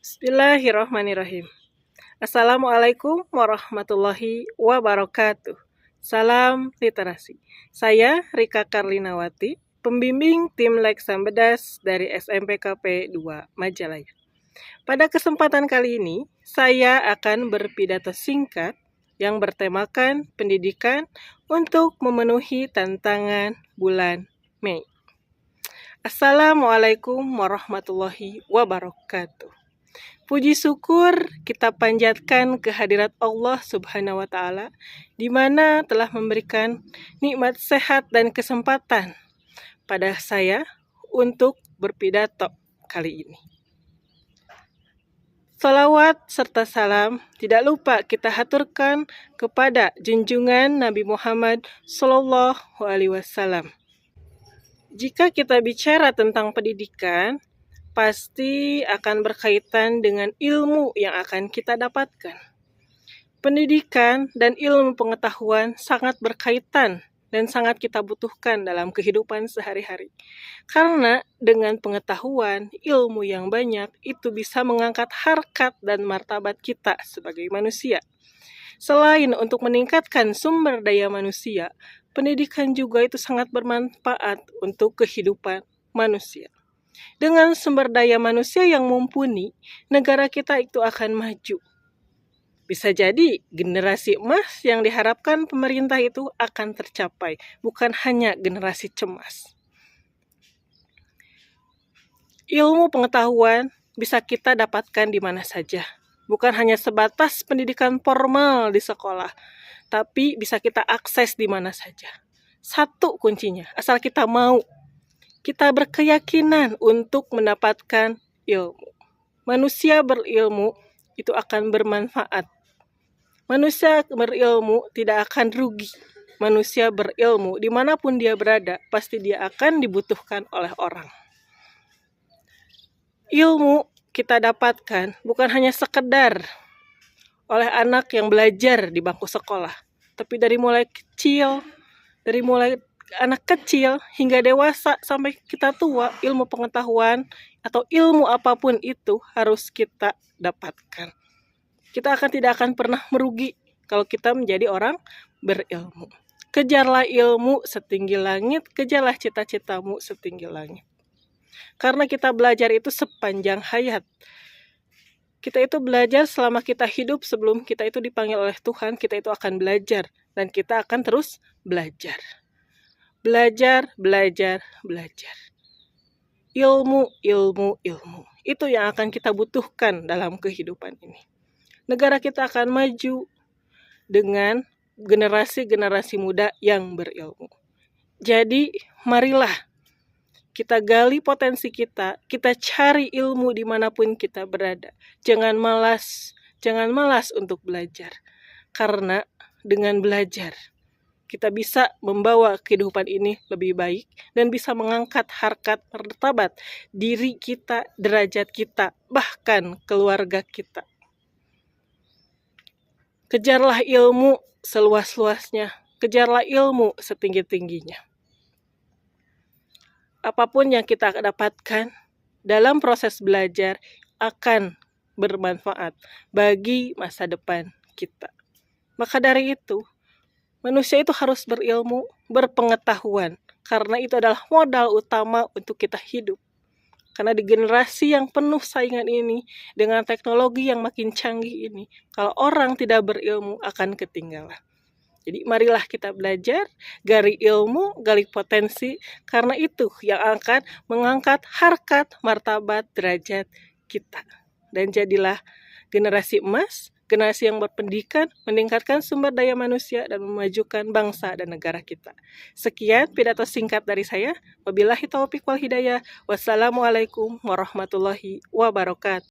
Bismillahirrahmanirrahim. Assalamualaikum warahmatullahi wabarakatuh. Salam literasi. Saya Rika Karlinawati, pembimbing tim Leksambedas dari SMPKP 2 Majalaya. Pada kesempatan kali ini, saya akan berpidato singkat yang bertemakan pendidikan untuk memenuhi tantangan bulan Mei. Assalamualaikum warahmatullahi wabarakatuh. Puji syukur kita panjatkan kehadirat Allah Subhanahu wa Ta'ala, di mana telah memberikan nikmat sehat dan kesempatan pada saya untuk berpidato kali ini. Salawat serta salam tidak lupa kita haturkan kepada junjungan Nabi Muhammad Sallallahu Alaihi Wasallam. Jika kita bicara tentang pendidikan, pasti akan berkaitan dengan ilmu yang akan kita dapatkan. Pendidikan dan ilmu pengetahuan sangat berkaitan dan sangat kita butuhkan dalam kehidupan sehari-hari. Karena dengan pengetahuan, ilmu yang banyak, itu bisa mengangkat harkat dan martabat kita sebagai manusia. Selain untuk meningkatkan sumber daya manusia, pendidikan juga itu sangat bermanfaat untuk kehidupan manusia. Dengan sumber daya manusia yang mumpuni, negara kita itu akan maju. Bisa jadi generasi emas yang diharapkan pemerintah itu akan tercapai, bukan hanya generasi cemas. Ilmu pengetahuan bisa kita dapatkan di mana saja, bukan hanya sebatas pendidikan formal di sekolah, tapi bisa kita akses di mana saja. Satu kuncinya, asal kita mau. Kita berkeyakinan untuk mendapatkan ilmu. Manusia berilmu itu akan bermanfaat. Manusia berilmu tidak akan rugi. Manusia berilmu dimanapun dia berada, pasti dia akan dibutuhkan oleh orang. Ilmu kita dapatkan bukan hanya sekedar oleh anak yang belajar di bangku sekolah, tapi dari mulai kecil, dari mulai anak kecil hingga dewasa sampai kita tua, ilmu pengetahuan atau ilmu apapun itu harus kita dapatkan. Kita tidak akan pernah merugi kalau kita menjadi orang berilmu. Kejarlah ilmu setinggi langit, kejarlah cita-citamu setinggi langit. Karena kita belajar itu sepanjang hayat. Kita itu belajar selama kita hidup, sebelum kita itu dipanggil oleh Tuhan, kita itu akan belajar dan kita akan terus belajar. Belajar. Ilmu. Itu yang akan kita butuhkan dalam kehidupan ini. Negara kita akan maju dengan generasi-generasi muda yang berilmu. Jadi, marilah kita gali potensi kita cari ilmu dimanapun kita berada. Jangan malas untuk belajar. Karena dengan belajar, kita bisa membawa kehidupan ini lebih baik dan bisa mengangkat harkat martabat diri kita, derajat kita, bahkan keluarga kita. Kejarlah ilmu seluas-luasnya, kejarlah ilmu setinggi-tingginya. Apapun yang kita dapatkan dalam proses belajar akan bermanfaat bagi masa depan kita. Maka dari itu, manusia itu harus berilmu, berpengetahuan, karena itu adalah modal utama untuk kita hidup. Karena di generasi yang penuh saingan ini, dengan teknologi yang makin canggih ini, kalau orang tidak berilmu akan ketinggalan. Jadi marilah kita belajar, gali ilmu, gali potensi, karena itu yang akan mengangkat harkat, martabat, derajat kita. Dan jadilah generasi emas, generasi yang berpendidikan, meningkatkan sumber daya manusia dan memajukan bangsa dan negara kita. Sekian pidato singkat dari saya. Wabillahi taufiq wal hidayah. Wassalamualaikum warahmatullahi wabarakatuh.